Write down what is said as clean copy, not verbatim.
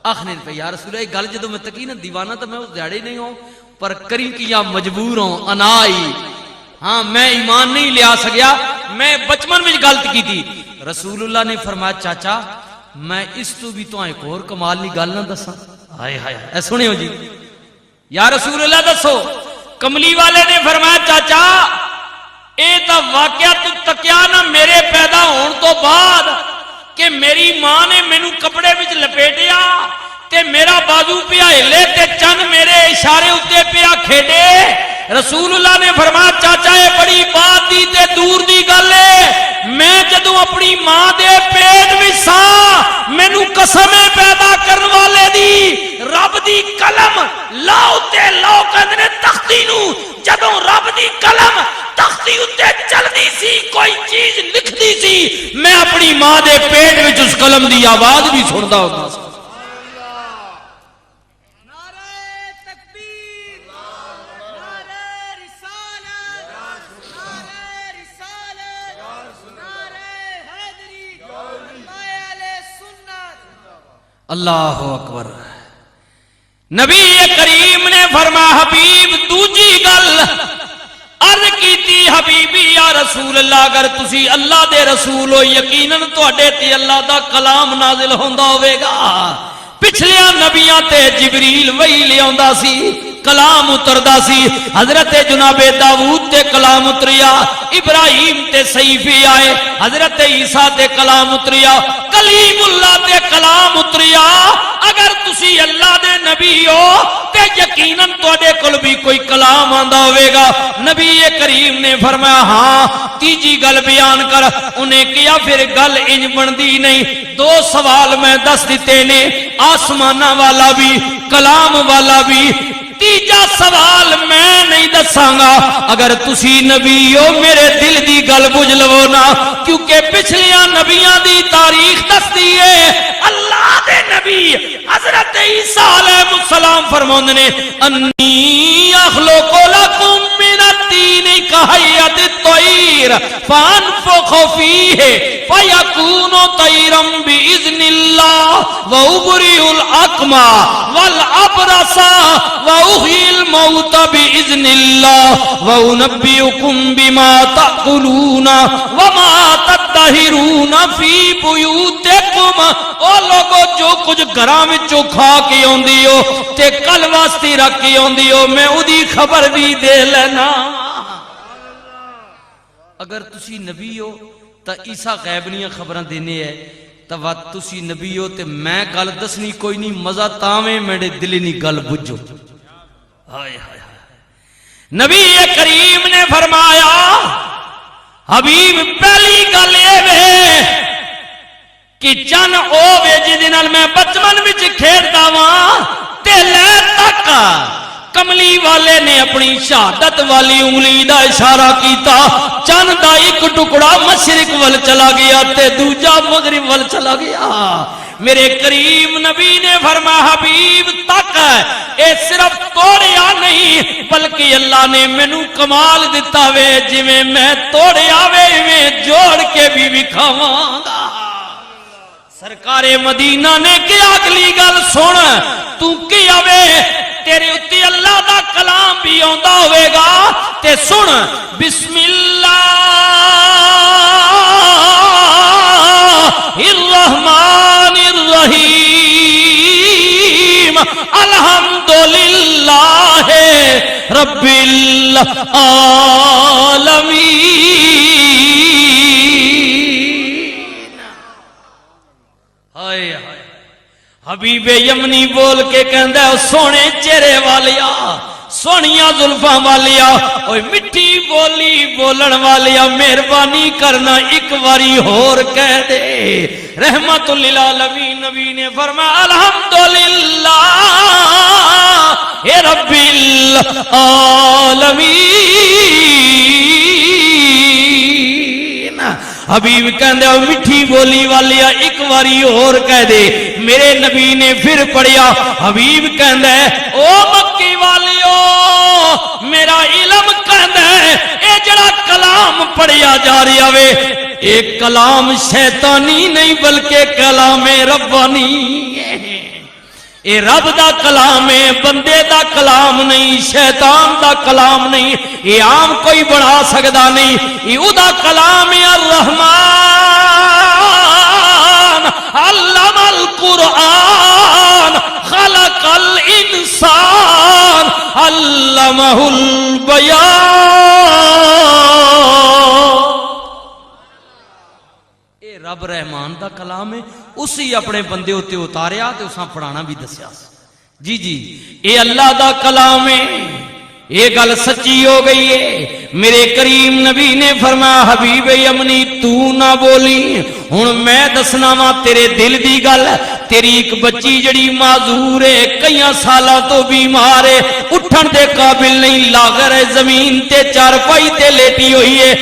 آخر پہ یا رسول اللہ گل جدو میں تکی نا دیوانہ تو میں اس دیاڑے نہیں ہوں پر کری کیا مجبور ہوں انائی ہاں میں ایمان نہیں لیا سکیا میں بچپن میں غلط کی تھی رسول اللہ نے فرمایا چاچا میں اس تو بھی تو ایک اور کمال نہیں گل نہ دساں ہائے ہائے اے سنے ہو جی یا رسول اللہ دسو کملی والے نے فرمایا چاچا اے تا واقعہ تو تکیا نہ میرے پیدا ہون تو بعد کہ میری ماں نے مینوں کپڑے وچ لپیٹیا تے میرا بازو پیا ہلے تے چند میرے اشارے اتے پیا کھیڈے رسول اللہ نے فرمایا چاچا یہ بڑی بات دی تے دور دی گل ہے میں جدوں اپنی ماں دے پیٹ وچ ساں مینوں قسم پیدا کرن والے دی رب دی قلم لاؤ تے لاؤ کہندے تختی نو جدوں رب دی قلم تختی اتے چلدی سی کوئی چیز لکھدی سی میں اپنی ماں دے پیٹ وچ اس قلم دی آواز بھی سندا ہوندا سی اللہ اکبر نبی کریم نے فرمایا حبیب دوجی گل عرض کیتی حبیبی یا رسول اللہ اگر تسی اللہ دے رسول ہو یقیناً تواڈے تے اللہ دا کلام نازل ہوندا ہوے گا پچھلیاں نبیاں تے جبریل وحی لے آندا سی کلام اتردا سی حضرت جناب داؤد تے کلام اتریا ابراہیم تے صحیفے آئے حضرت عیسیٰ تے کلام اتریا کلیم اللہ تے کلام اتریا اگر تسی اللہ دے نبی ہو تے یقیناً تواڈے کول بھی کوئی کلام آندا ہوے گا نبی کریم نے فرمایا ہاں تیجی گل بیان کر انہیں کیا پھر گل انج بندی نہیں دو سوال میں دس دیتے نے آسمانہ والا بھی کلام والا بھی تیجا سوال میں نہیں دساں گا اگر تسی نبی ہو میرے دل دی گل بجھ لو نا کیونکہ پچھلیاں نبیاں دی تاریخ دستی ہے اللہ دے نبی حضرت عیسیٰ علیہ السلام فرماندے نے انی اخلق لکم من الطین کہیۃ الطیر فانفخ فیہ فیکون طیرا باذن اللہ وابرئ الاکمہ والابرص وأحيي الموت بإذن الله وأنبئكم بما تأكلون وما تدخرون في بيوتكم او لوگو جو کچھ گھراں وچوں کھا کے اوندی ہو تے کل واسطے رکھ کے اوندی ہو میں اودی خبر بھی دے لینا اگر تسی نبی ہو تا عیسیٰ غیب نیاں خبراں دینے ہے تا تسی نبی ہو تے میں گل دسنی کوئی نہیں مزہ تاویں میرے دل نہیں گل بجھو نبی کریم نے فرمایا حبیب پہلی گل یہ کہ چن اوے جدے نال میں بچپن وچ کھیڈدا واں تے لے تک کملی والے نے اپنی شہادت والی انگلی دا اشارہ کیتا چن دا ایک ٹکڑا مشرق ول چلا گیا تے دوجا مغرب ول چلا گیا میرے کریم نبی نے فرمایا حبیب تک اے صرف توڑیا نہیں بلکہ اللہ نے مینوں کمال دتا وے جویں میں توڑیا وے میں جوڑ کے بھی وکھاواں گا سرکار مدینہ نے کیا اگلی گل سن تو کیا وے تیرے اتے اللہ دا کلام بھی آندا ہوئے گا تے سن بسم اللہ الرحمن الرحیم الحمدللہ رب العالمین ہائے ہائے حبیب یمنی بول کے کہندا ہے سونے چہرے والیا سونیاں زلفاں والیا اوے مٹھی بولی بولن والیا مہربانی کرنا ایک واری ہور کہہ دے رحمت للعالمین نبی نے فرمایا الحمدللہ رب العالمین حبیب کہندے او مٹھی بولی والیا ایک واری اور کہہ دے میرے نبی نے پھر پڑھیا حبیب کہندے او مکی والیو میرا علم کہندے اے جڑا کلام پڑھیا جا رہا وے ایک کلام شیطانی نہیں بلکہ کلام ربانی ہے اے رب دا کلام ہے، بندے دا کلام نہیں، شیطان دا کلام نہیں، یہ عام کوئی بنا سکدا نہیں، یہ او دا کلام ہے۔ الرحمن علم القرآن خلق الانسان علمہ البیان۔ اے رب رحمان دا کلام ہے، اسی اپنے بندے ہوتے اتاریا تے اساں پڑھانا بھی دسیا۔ جی جی اے اللہ دا کلام ہے، یہ گل سچی ہو گئی ہے۔ میرے کریم نبی نے فرمایا حبیب امنی تو نہ بولی، ہن میں دسنا وا تیرے دل دی گل۔ تیری ایک بچی جڑی معذور ہے، کئی سالاں تو بیمار ہے، اٹھن دے قابل نہیں، لاغر ہے، زمین تے چارپائی تے لیٹی ہوئی ہے،